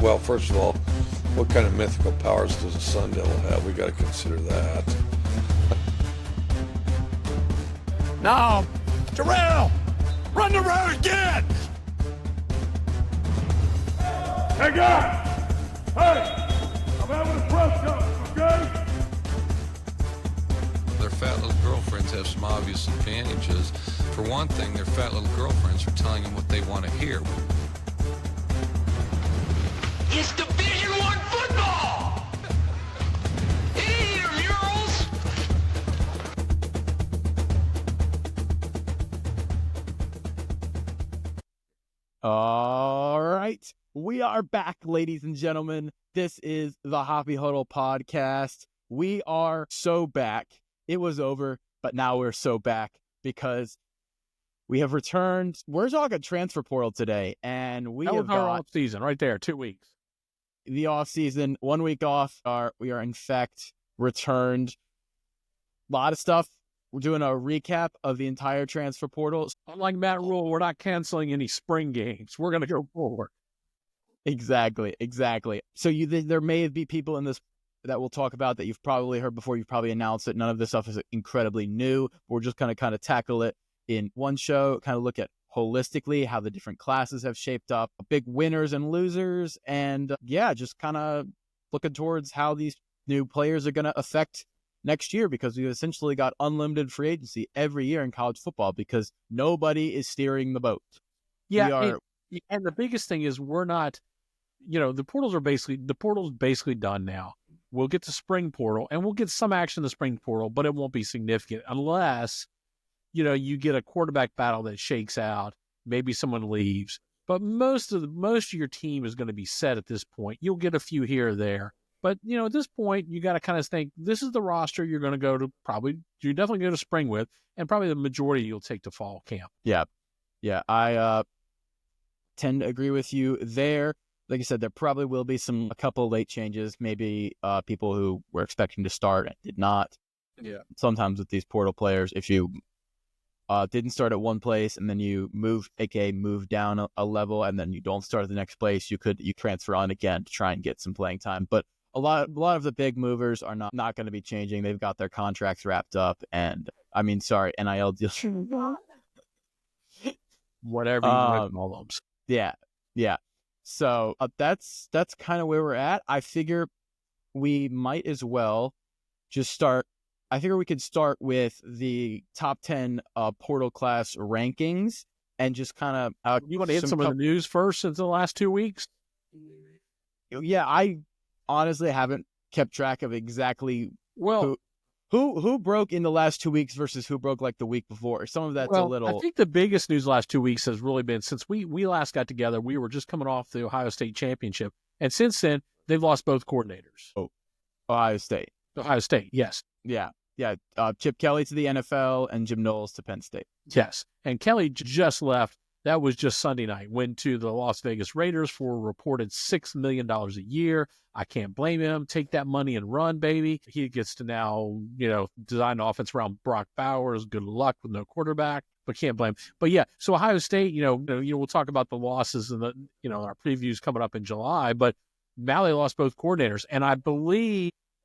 Well, first of all, what kind of mythical powers does a Sun Devil have? We got to consider that. Now, Terrell, run the road again! Hey guys! Hey! I'm having a press conference, okay? Their fat little girlfriends have some obvious advantages. For one thing, their fat little girlfriends are telling them what they want to hear. It's Division I football! Hey here, murals! All right. We are back, ladies and gentlemen. This is the Hoppy Huddle podcast. We are so back. It was over, but now we're so back because we have returned. We're talking transfer portal today, and we have our got off season right there, 2 weeks. the off season, 1 week off. We are in fact returned. A lot of stuff. We're doing a recap of the entire transfer portal. Unlike Matt Rule, we're not canceling any spring games. We're going to go forward. Exactly. So there may be people in this that we'll talk about that you've probably heard before. You've probably announced it. None of this stuff is incredibly new. We're just going to kind of tackle it in one show, kind of look at holistically how the different classes have shaped up, big winners and losers, and just kind of looking towards how these new players are going to affect next year, because we've essentially got unlimited free agency every year in college football because nobody is steering the boat. Yeah, and the biggest thing is we're not, the portal's basically done now. We'll get to spring portal, and we'll get some action in the spring portal, but it won't be significant unless, you get a quarterback battle that shakes out. Maybe someone leaves, but most of your team is going to be set at this point. You'll get a few here or there, but at this point, you got to kind of think this is the roster you're going to go to. You definitely go to spring with, and probably the majority you'll take to fall camp. Yeah, I tend to agree with you there. Like I said, there probably will be a couple late changes, maybe people who were expecting to start and did not. Yeah. Sometimes with these portal players, if you didn't start at one place and then you move down a level and then you don't start at the next place, you transfer on again to try and get some playing time. But a lot of the big movers are not going to be changing. They've got their contracts wrapped up, and NIL deals. Whatever you want to call them. Yeah. So that's kind of where we're at. I figure we might as well just start. I figure we could start with the top 10 portal class rankings and just kind of. You want to hit some of the news first since the last 2 weeks? Yeah, I honestly haven't kept track of exactly who broke in the last 2 weeks versus who broke like the week before. Some of that's a little. I think the biggest news the last 2 weeks has really been since we last got together. We were just coming off the Ohio State championship, and since then they've lost both coordinators. Oh, Ohio State, yes. Yeah. Chip Kelly to the NFL and Jim Knowles to Penn State. Yes, and Kelly just left. That was just Sunday night. Went to the Las Vegas Raiders for a reported $6 million a year. I can't blame him. Take that money and run, baby. He gets to now, design an offense around Brock Bowers. Good luck with no quarterback, but can't blame him. But yeah, so Ohio State, we'll talk about the losses and our previews coming up in July. But now they lost both coordinators, and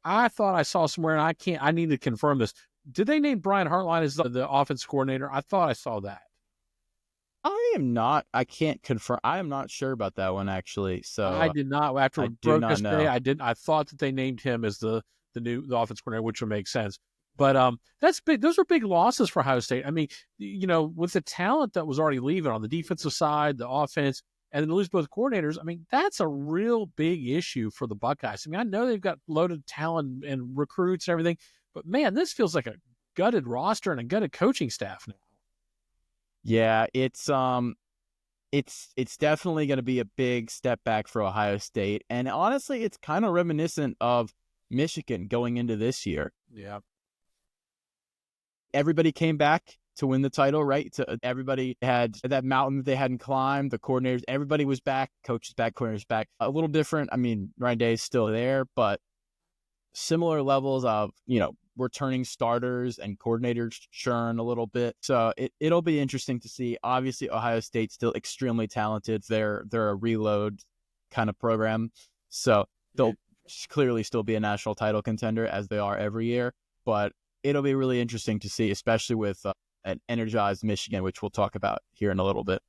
I thought I saw somewhere, and I need to confirm this. Did they name Brian Hartline as the offense coordinator? I thought I saw that. I can't confirm. I am not sure about that one, actually. So I did not. After it broke yesterday, I thought that they named him as the offense coordinator, which would make sense. But that's big. Those are big losses for Ohio State. I mean, with the talent that was already leaving on the defensive side, the offense, and then lose both coordinators, I mean, that's a real big issue for the Buckeyes. I mean, I know they've got loaded talent and recruits and everything, but man, this feels like a gutted roster and a gutted coaching staff now. Yeah, it's definitely going to be a big step back for Ohio State, and honestly, it's kind of reminiscent of Michigan going into this year. Yeah, everybody came back to win the title, right? Everybody had that mountain that they hadn't climbed. The coordinators, everybody was back. Coaches back, coordinators back. A little different. I mean, Ryan Day is still there, but similar levels of returning starters and coordinators churn a little bit. So it'll be interesting to see. Obviously, Ohio State's still extremely talented. They're a reload kind of program. So they'll clearly still be a national title contender as they are every year. But it'll be really interesting to see, especially with an energized Michigan, which we'll talk about here in a little bit.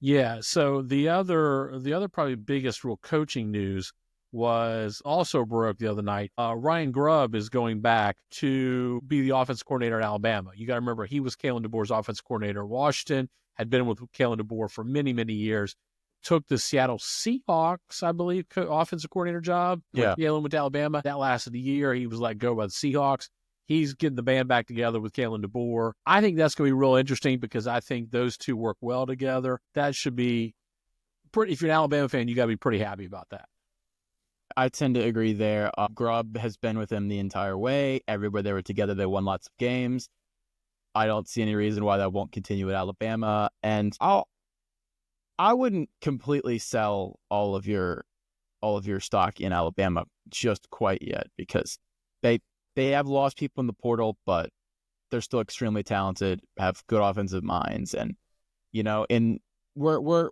Yeah. So the other probably biggest real coaching news was also broke the other night. Ryan Grubb is going back to be the offense coordinator at Alabama. You got to remember, he was Kalen DeBoer's offense coordinator at Washington, had been with Kalen DeBoer for many, many years, took the Seattle Seahawks, I believe, offensive coordinator job. Yeah. Kalen went to Alabama. That lasted a year. He was let go by the Seahawks. He's getting the band back together with Kalen DeBoer. I think that's going to be real interesting because I think those two work well together. That should be pretty, if you're an Alabama fan, you got to be pretty happy about that. I tend to agree there. Grubb has been with him the entire way. Everywhere they were together, they won lots of games. I don't see any reason why that won't continue at Alabama. And I wouldn't completely sell all of your stock in Alabama just quite yet, because they have lost people in the portal, but they're still extremely talented, have good offensive minds, and we're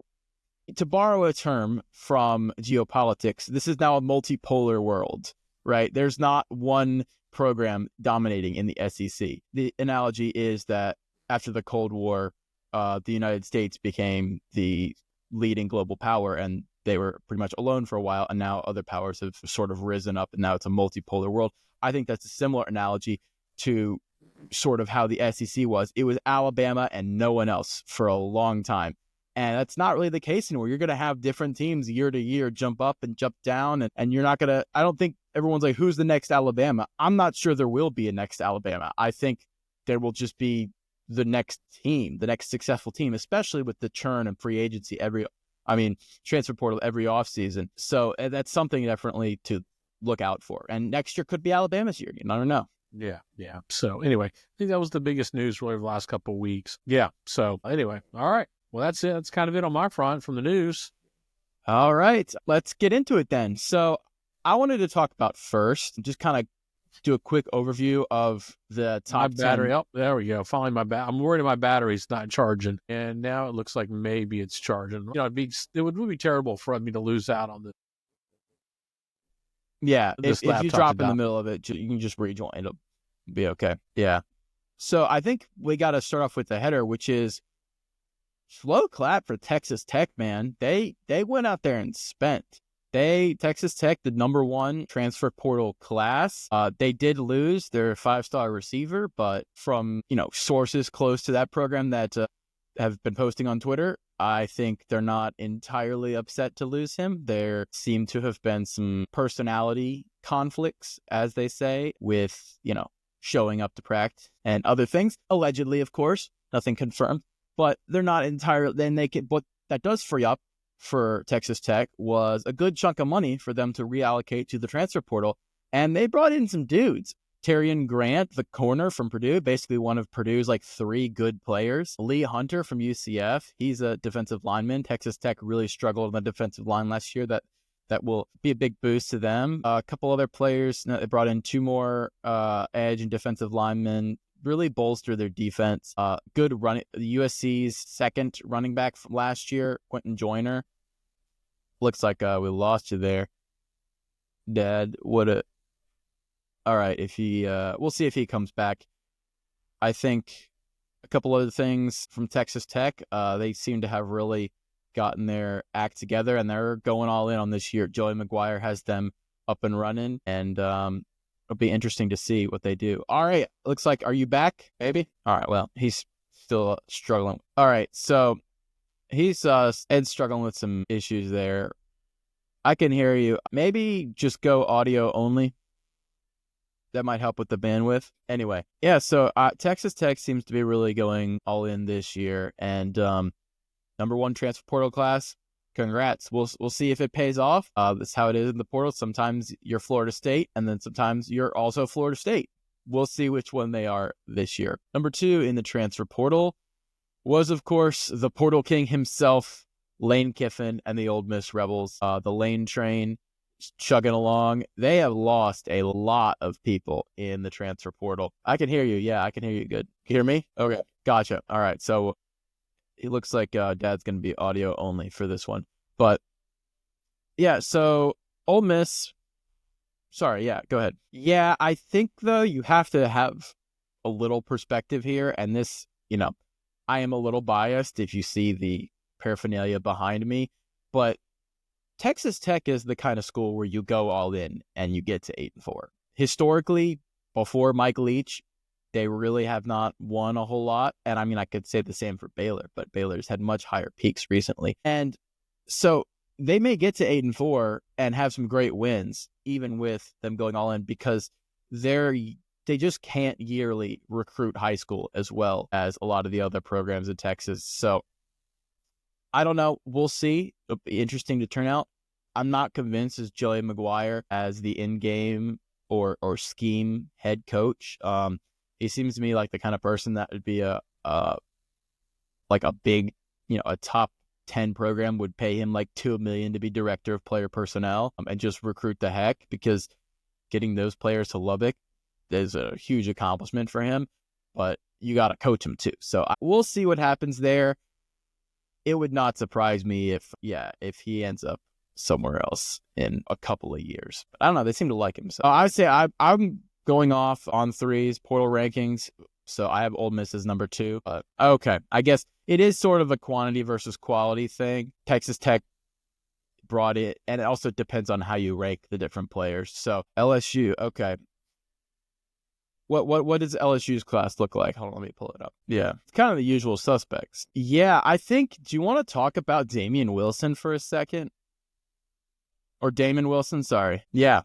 to borrow a term from geopolitics, this is now a multipolar world, right? There's not one program dominating in the SEC. The analogy is that after the Cold War, the United States became the leading global power, and they were pretty much alone for a while, and now other powers have sort of risen up, and now it's a multipolar world. I think that's a similar analogy to sort of how the SEC was. It was Alabama and no one else for a long time. And that's not really the case anymore. You're going to have different teams year to year jump up and jump down. And you're not going to, I don't think everyone's like, who's the next Alabama? I'm not sure there will be a next Alabama. I think there will just be the next team, the next successful team, especially with the churn and free agency transfer portal every offseason. So that's something definitely to look out for. And next year could be Alabama's year. You never know. Yeah. So anyway, I think that was the biggest news really over the last couple of weeks. Yeah. So anyway, all right. Well, that's it. That's kind of it on my front from the news. All right. Let's get into it then. So I wanted to talk about first, just kind of do a quick overview of the top 10. My battery. Oh, there we go. Finally, I'm worried my battery's not charging. And now it looks like maybe it's charging. It would be terrible for me to lose out on this. Yeah. If you drop in the middle of it, you can just rejoin. It'll be okay. Yeah. So I think we got to start off with the header, which is slow clap for Texas Tech, man. They went out there and spent. Texas Tech, the number one transfer portal class. They did lose their 5-star receiver, but from sources close to that program that have been posting on Twitter, I think they're not entirely upset to lose him. There seem to have been some personality conflicts, as they say, with showing up to practice and other things. Allegedly, of course, nothing confirmed. But they're not entirely. Then what that does free up for Texas Tech was a good chunk of money for them to reallocate to the transfer portal, and they brought in some dudes. Terrian Grant, the corner from Purdue, basically one of Purdue's like 3 good players. Lee Hunter from UCF, he's a defensive lineman. Texas Tech really struggled on the defensive line last year. That will be a big boost to them. A couple other players. They brought in 2 more edge and defensive linemen. Really bolster their defense. Good running. USC's second running back from last year, Quentin Joyner. Looks like we lost you there, Dad. All right. If he, we'll see if he comes back. I think a couple other things from Texas Tech. They seem to have really gotten their act together, and they're going all in on this year. Joey McGuire has them up and running, and it'll be interesting to see what they do. All right. Looks like, are you back, baby? All right. Well, he's still struggling. All right. So Ed's struggling with some issues there. I can hear you. Maybe just go audio only. That might help with the bandwidth. Anyway. Yeah. So Texas Tech seems to be really going all in this year, and number one transfer portal class. Congrats. We'll see if it pays off. That's how it is in the portal. Sometimes you're Florida State, and then sometimes you're also Florida State. We'll see which one they are this year. Number 2 in the transfer portal was, of course, the portal king himself, Lane Kiffin and the Ole Miss Rebels. The Lane train chugging along. They have lost a lot of people in the transfer portal. I can hear you. Yeah, I can hear you good. Can you hear me? Okay. Gotcha. All right. So it looks like Dad's going to be audio only for this one. But Yeah, so Ole Miss. Sorry, yeah, go ahead. Yeah, I think though you have to have a little perspective here, and this, I am a little biased if you see the paraphernalia behind me, but Texas Tech is the kind of school where you go all in and you get to 8-4. Historically, before Mike Leach, they really have not won a whole lot. And I mean, I could say the same for Baylor, but Baylor's had much higher peaks recently. And so they may get to 8-4 and have some great wins, even with them going all in, because they just can't yearly recruit high school as well as a lot of the other programs in Texas. So I don't know. We'll see. It'll be interesting to turn out. I'm not convinced as Joey McGuire as the in-game or scheme head coach. He seems to me like the kind of person that would be a big, a top 10 program would pay him like $2 million to be director of player personnel and just recruit the heck, because getting those players to Lubbock is a huge accomplishment for him. But you got to coach him too. So we'll see what happens there. It would not surprise me if he ends up somewhere else in a couple of years. But I don't know. They seem to like him. So I would say I'm going off on threes, portal rankings. So I have Ole Miss as number 2. But okay, I guess it is sort of a quantity versus quality thing. Texas Tech brought it, and it also depends on how you rank the different players. So LSU, okay. What does LSU's class look like? Hold on, let me pull it up. Yeah, it's kind of the usual suspects. Yeah, I think, do you want to talk about Damian Wilson for a second? Or Damon Wilson, sorry. Yeah.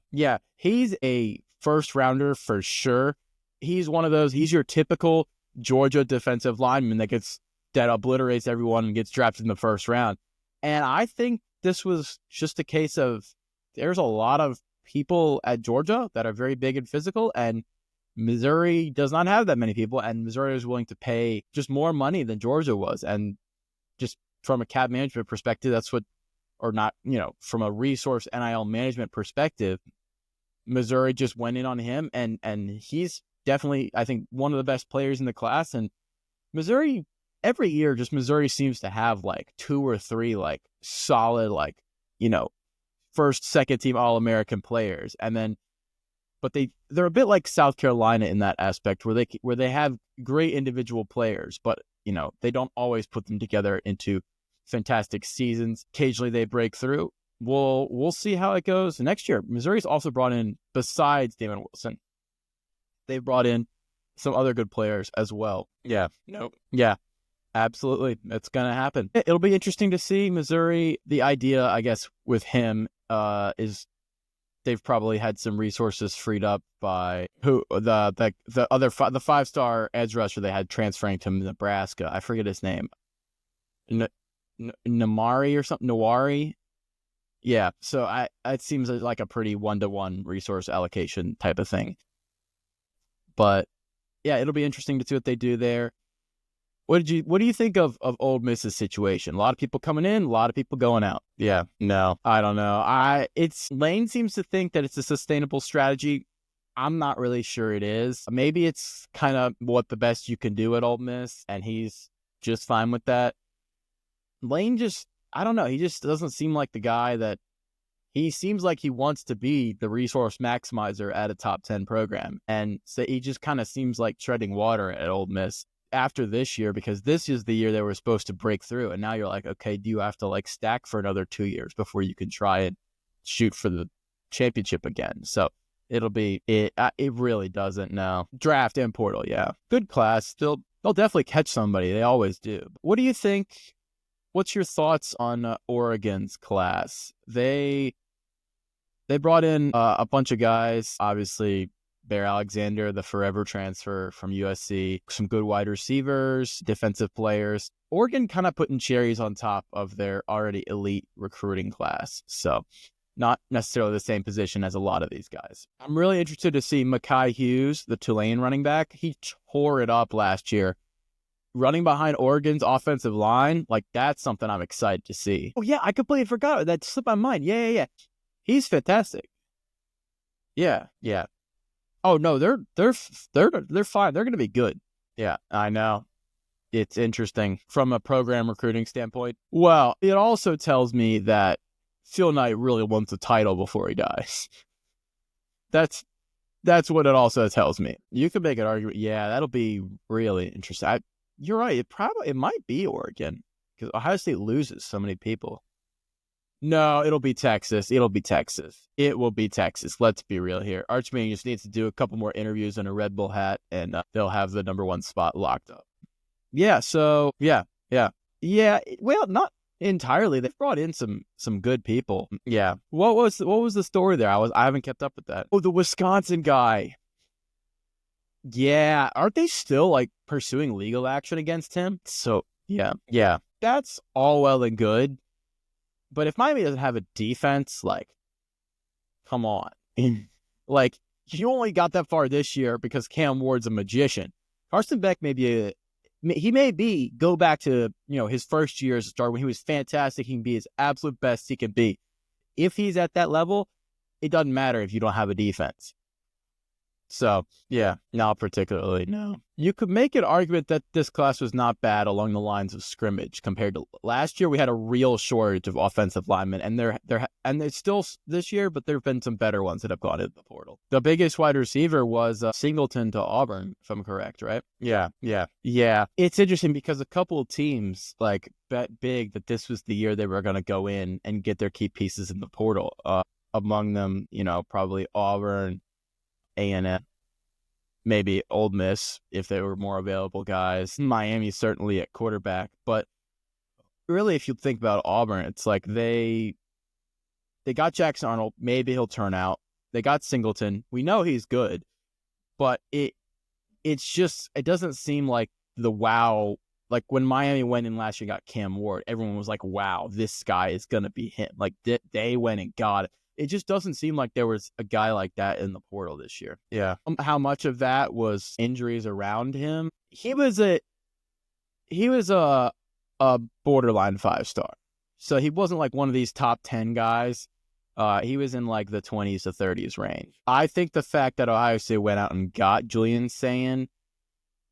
He's a first rounder for sure. He's one of those, he's your typical Georgia defensive lineman that obliterates everyone and gets drafted in the first round. And I think this was just a case of there's a lot of people at Georgia that are very big and physical, and Missouri does not have that many people, and Missouri was willing to pay just more money than Georgia was. And just from a cap management perspective, from a resource NIL management perspective, Missouri just went in on him, and he's definitely, I think, one of the best players in the class. And Missouri, every year, Missouri seems to have like 2 or 3 like solid, first, second team All-American players. And then, but they're a bit like South Carolina in that aspect, where they have great individual players, but they don't always put them together into fantastic seasons. Occasionally they break through. We'll see how it goes next year. Missouri's also brought in, besides Damon Wilson, they've brought in some other good players as well. Yeah. Nope. Yeah. Absolutely. It's gonna happen. It'll be interesting to see Missouri. The idea, I guess, with him is they've probably had some resources freed up by the 5-star edge rusher they had transferring to Nebraska. I forget his name. Namari or something. Nawari. Yeah. So it seems like a pretty 1-to-1 resource allocation type of thing. But yeah, it'll be interesting to see what they do there. What do you think of Ole Miss's situation? A lot of people coming in, a lot of people going out. Yeah, no, I don't know. Lane seems to think that it's a sustainable strategy. I'm not really sure it is. Maybe it's kind of what the best you can do at Ole Miss, and he's just fine with that. Lane I don't know. He just doesn't seem like the guy that he seems like he wants to be the resource maximizer at a top 10 program. And so he just kind of seems like treading water at Ole Miss after this year, because this is the year they were supposed to break through. And now you're like, okay, do you have to like stack for another 2 years before you can try and shoot for the championship again? So it really doesn't now. Draft and portal. Yeah. Good class. They'll definitely catch somebody. They always do. What do you think? What's your thoughts on Oregon's class? They brought in a bunch of guys, obviously Bear Alexander, the forever transfer from USC, some good wide receivers, defensive players. Oregon kind of putting cherries on top of their already elite recruiting class. So not necessarily the same position as a lot of these guys. I'm really interested to see Mekhi Hughes, the Tulane running back. He tore it up last year. Running behind Oregon's offensive line, like that's something I'm excited to see. Oh yeah, I completely forgot. That slipped my mind. Yeah. He's fantastic. Yeah. Oh no, they're fine. They're going to be good. Yeah, I know. It's interesting from a program recruiting standpoint. Well, it also tells me that Phil Knight really wants a title before he dies. That's what it also tells me. You could make an argument. Yeah, that'll be really interesting. You're right. It might be Oregon because Ohio State loses so many people. No, it'll be Texas. It will be Texas. Let's be real here. Archman just needs to do a couple more interviews in a Red Bull hat, and they'll have the number 1 spot locked up. Yeah. So yeah. Well, not entirely. They've brought in some good people. Yeah. What was the story there? I haven't kept up with that. Oh, the Wisconsin guy. Yeah. Aren't they still like pursuing legal action against him? So yeah. That's all well and good. But if Miami doesn't have a defense, like, come on. Like, you only got that far this year because Cam Ward's a magician. Carson Beck go back to, his first year as a starter when he was fantastic. He can be his absolute best he can be. If he's at that level, it doesn't matter if you don't have a defense. So, yeah, not particularly, no. You could make an argument that this class was not bad along the lines of scrimmage compared to last year. We had a real shortage of offensive linemen, and it's still this year, but there have been some better ones that have gone into the portal. The biggest wide receiver was Singleton to Auburn, if I'm correct, right? Yeah. It's interesting because a couple of teams like bet big that this was the year they were going to go in and get their key pieces in the portal. Among them, probably Auburn, A&M, maybe Ole Miss if they were more available guys. Miami certainly at quarterback, but really, if you think about Auburn, it's like they got Jackson Arnold. Maybe he'll turn out. They got Singleton. We know he's good, but it doesn't seem like the wow. Like when Miami went in last year, got Cam Ward. Everyone was like, "Wow, this guy is gonna be him." Like they went and got it. It just doesn't seem like there was a guy like that in the portal this year. Yeah. How much of that was injuries around him? He was a borderline 5-star. So he wasn't like one of these top 10 guys. He was in like the 20s to 30s range. I think the fact that Ohio State went out and got Julian Sayin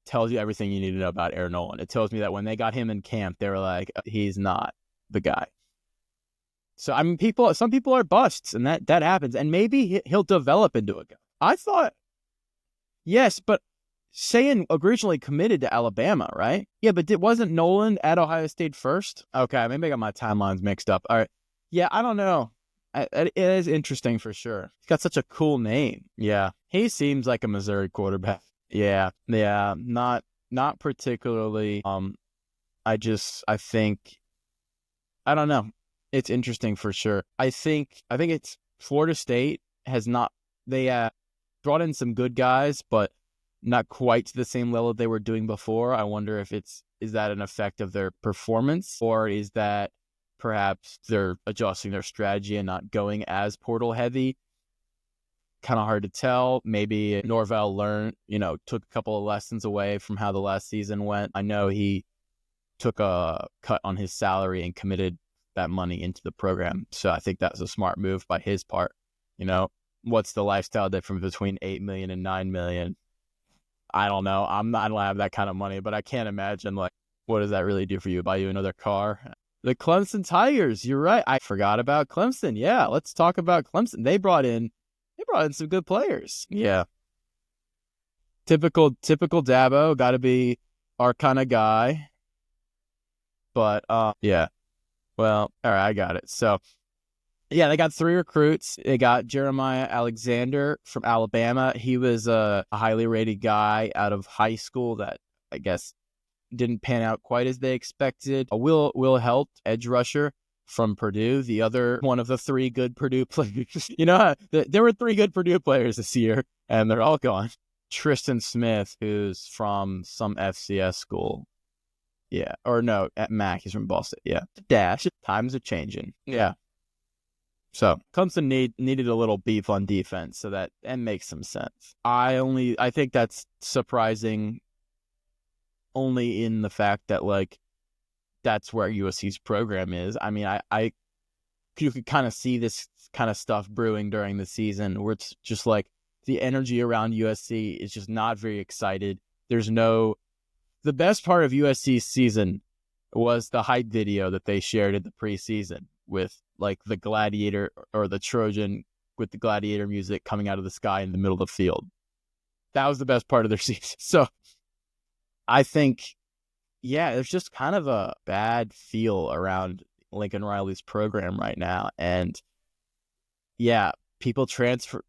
tells you everything you need to know about Aaron Nolan. It tells me that when they got him in camp, they were like, he's not the guy. So, I mean, some people are busts, and that happens. And maybe he'll develop into a guy. I thought, yes, but Sayin originally committed to Alabama, right? Yeah, but wasn't Nolan at Ohio State first? Okay, maybe I got my timelines mixed up. All right. Yeah, I don't know. It is interesting for sure. He's got such a cool name. Yeah, he seems like a Missouri quarterback. Yeah, not particularly. I think, I don't know. It's interesting for sure. I think it's Florida State they brought in some good guys, but not quite to the same level they were doing before. I wonder if is that an effect of their performance, or is that perhaps they're adjusting their strategy and not going as portal heavy? Kind of hard to tell. Maybe Norvell took a couple of lessons away from how the last season went. I know he took a cut on his salary and committed that money into the program. So I think that was a smart move by his part. What's the lifestyle difference between $8 million and $9 million? I don't know. I don't have that kind of money, but I can't imagine, like, what does that really do for you? Buy you another car? The Clemson Tigers. You're right. I forgot about Clemson. Yeah, let's talk about Clemson. They brought in some good players. Yeah. Typical Dabo, got to be our kind of guy. But yeah. Well, all right, I got it. So, yeah, they got 3 recruits. They got Jeremiah Alexander from Alabama. He was a highly rated guy out of high school that I guess didn't pan out quite as they expected. Will Helt, edge rusher from Purdue, the other one of the 3 good Purdue players. There were 3 good Purdue players this year, and they're all gone. Tristan Smith, who's from some FCS school. Yeah. Or no, at Mac, he's from Boston. Yeah. Dash. Times are changing. Yeah. So Clemson needed a little beef on defense, so that makes some sense. I think that's surprising only in the fact that, like, that's where USC's program is. I mean, you could kind of see this kind of stuff brewing during the season where it's just like the energy around USC is just not very excited. The best part of USC's season was the hype video that they shared in the preseason. with like the gladiator or the Trojan with the gladiator music coming out of the sky in the middle of the field. That was the best part of their season. So I think, yeah, there's just kind of a bad feel around Lincoln Riley's program right now. And yeah, people transfer,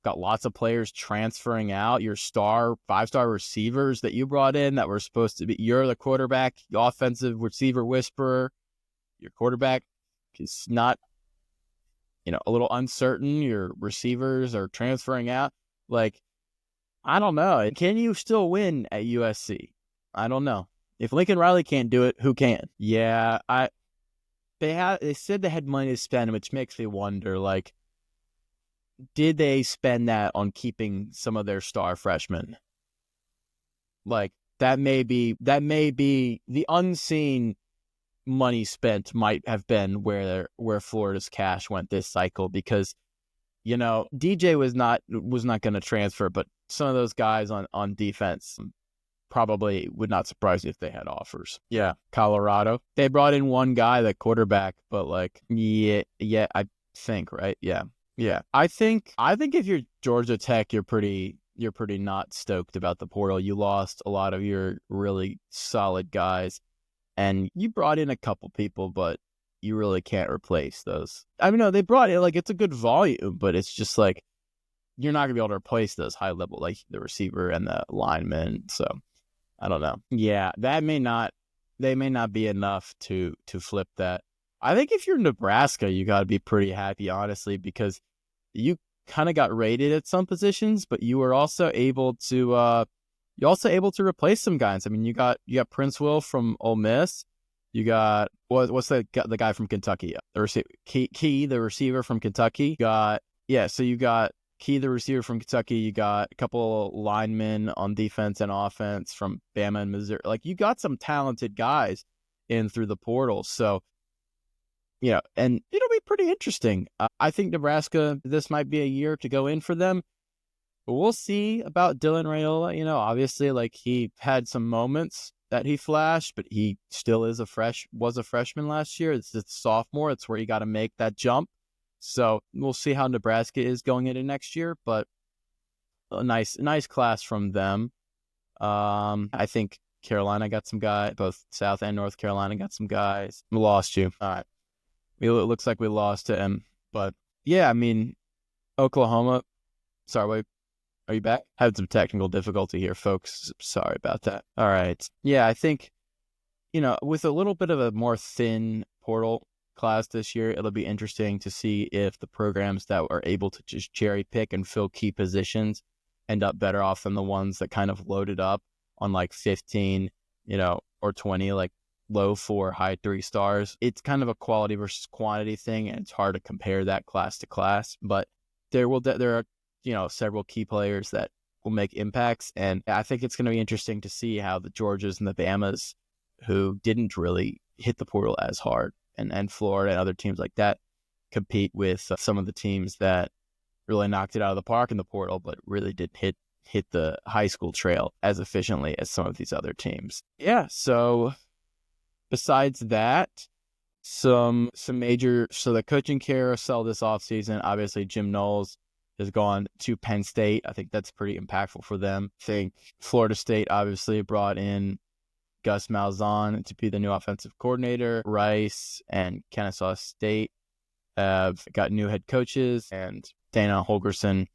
got lots of players transferring out. Your five-star receivers that you brought in that were supposed to be, you're the quarterback, the offensive receiver whisperer. Your quarterback is not, a little uncertain. Your receivers are transferring out. Like, I don't know. Can you still win at USC? I don't know. If Lincoln Riley can't do it, who can? Yeah, they said they had money to spend, which makes me wonder, like, did they spend that on keeping some of their star freshmen? Like, that may be the unseen money spent might have been where Florida's cash went this cycle, because DJ was not going to transfer, but some of those guys on defense probably would not surprise you if they had offers. Yeah, Colorado, they brought in one guy, the quarterback, but like, yeah, I think, right? Yeah. I think if you're Georgia Tech, you're pretty not stoked about the portal. You lost a lot of your really solid guys, and you brought in a couple people, but you really can't replace those. I mean, no, they brought in, like, it's a good volume, but it's just like, you're not gonna be able to replace those high level, like the receiver and the lineman. So I don't know. Yeah, they may not be enough to flip that. I think if you're Nebraska, you got to be pretty happy, honestly, because you kind of got rated at some positions, but you were also able to replace some guys. I mean, you got Prince Will from Ole Miss. You got what's the guy from Kentucky? Key, the receiver from Kentucky. So you got Key, the receiver from Kentucky. You got a couple linemen on defense and offense from Bama and Missouri. Like, you got some talented guys in through the portal. So, and it'll be pretty interesting. I think Nebraska, this might be a year to go in for them. But we'll see about Dylan Raiola. Obviously, like, he had some moments that he flashed, but he still was a freshman last year. It's sophomore. It's where you got to make that jump. So we'll see how Nebraska is going into next year, but a nice class from them. I think Carolina got some guys, both South and North Carolina got some guys. We lost you. All right. It looks like we lost to him, but yeah, I mean, Oklahoma. Sorry, wait. Are you back? Had some technical difficulty here, folks. Sorry about that. All right. Yeah, I think, with a little bit of a more thin portal class this year, it'll be interesting to see if the programs that are able to just cherry pick and fill key positions end up better off than the ones that kind of loaded up on like 15, or 20, like low 4, high 3 stars. It's kind of a quality versus quantity thing, and it's hard to compare that class to class, but there are several key players that will make impacts. And I think it's going to be interesting to see how the Georgias and the Bamas, who didn't really hit the portal as hard, and Florida and other teams like that, compete with some of the teams that really knocked it out of the park in the portal, but really didn't hit the high school trail as efficiently as some of these other teams. Yeah, so besides that, some major, so the coaching carousel this offseason, obviously Jim Knowles has gone to Penn State. I think that's pretty impactful for them. I think Florida State obviously brought in Gus Malzahn to be the new offensive coordinator. Rice and Kennesaw State have got new head coaches, and Dana Holgorsen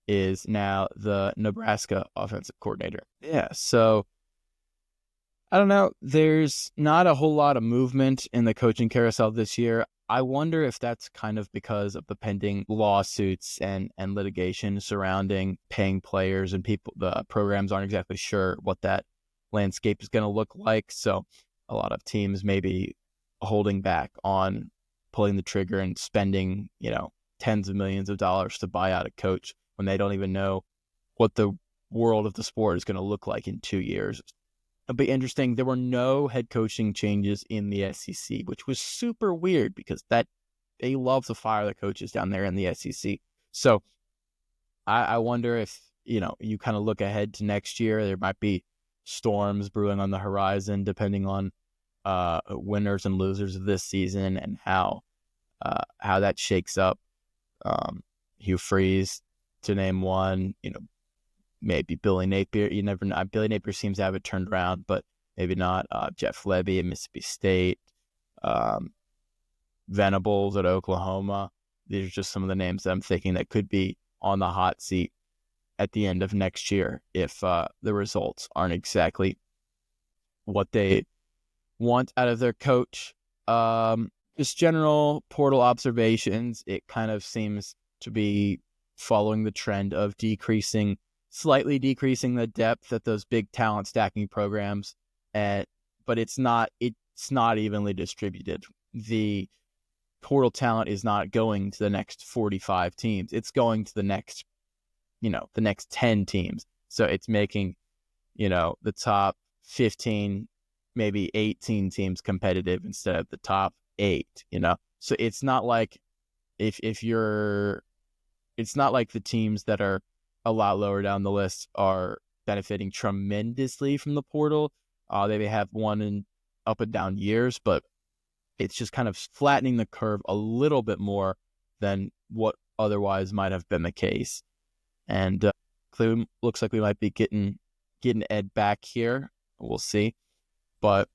is now the Nebraska offensive coordinator. Yeah, so I don't know. There's not a whole lot of movement in the coaching carousel this year. I wonder if that's kind of because of the pending lawsuits and litigation surrounding paying players, and the programs aren't exactly sure what that landscape is going to look like. So a lot of teams may be holding back on pulling the trigger and spending, tens of millions of dollars to buy out a coach when they don't even know what the world of the sport is going to look like in 2 years. It'll be interesting. There were no head coaching changes in the SEC, which was super weird because they love to fire the coaches down there in the SEC. So I wonder if, you kind of look ahead to next year, there might be storms brewing on the horizon, depending on winners and losers of this season and how how that shakes up. Hugh Freeze, to name one, maybe Billy Napier. You never know. Billy Napier seems to have it turned around, but maybe not. Jeff Lebby at Mississippi State, Venables at Oklahoma. These are just some of the names that I'm thinking that could be on the hot seat at the end of next year if the results aren't exactly what they want out of their coach. Just general portal observations. It kind of seems to be following the trend of slightly decreasing the depth at those big talent stacking programs, but it's not evenly distributed. The portal talent is not going to the next 45 teams. It's going to the next 10 teams. So it's making, the top 15, maybe 18 teams competitive instead of the top 8, So it's not like it's not like the teams that are a lot lower down the list are benefiting tremendously from the portal. They may have one in up and down years, but it's just kind of flattening the curve a little bit more than what otherwise might have been the case. And clearly looks like we might be getting Ed back here. We'll see. But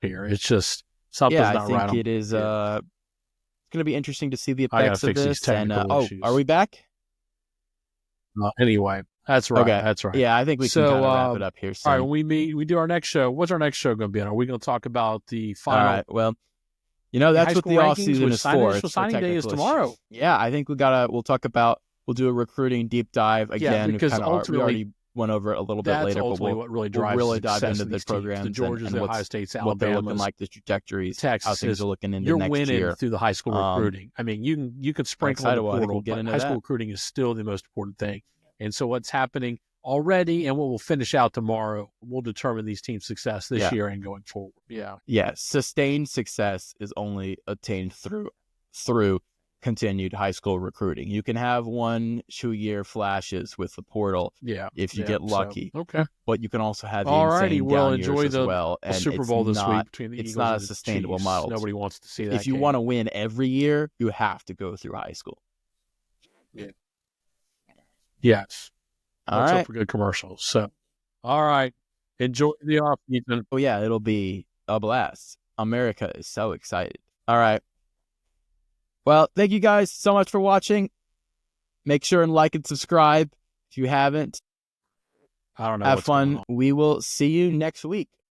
here, it's just something's not right. I think it is. It's going to be interesting to see the effects of this. And issues. Are we back? Anyway, that's right. Okay. That's right. Yeah, I think we can kind of wrap it up here soon. All right, when we do our next show, what's our next show going to be on? Are we going to talk about the final? All right, well, that's what the off season is for. Initial signing day is tomorrow. Yeah, I think we'll do a recruiting deep dive again. Yeah, because ultimately, we already went over it a little bit later, but what really drives we'll really dive into the programs, the Georgias, the Ohio States, Alabama, what they're looking like, the trajectories, Texas, how things are looking into you're next winning year through the high school recruiting. I mean, you can sprinkle the portal, but high school recruiting is still the most important thing. And so what's happening already and what we'll finish out tomorrow will determine these teams' success this year and going forward. Yeah. Sustained success is only attained through continued high school recruiting. You can have 1-2 year flashes with the portal if you get lucky. So, okay. But you can also have insane down years as well. And Super Bowl this week between the Eagles it's not and a sustainable Chiefs. model. Nobody wants to see that. If you want to win every year, you have to go through high school. Yeah. Yes. All right. Up for good commercials. So, all right. Enjoy the off season. Oh yeah, it'll be a blast. America is so excited. All right. Well, thank you guys so much for watching. Make sure and like and subscribe if you haven't. I don't know. Have fun. We will see you next week.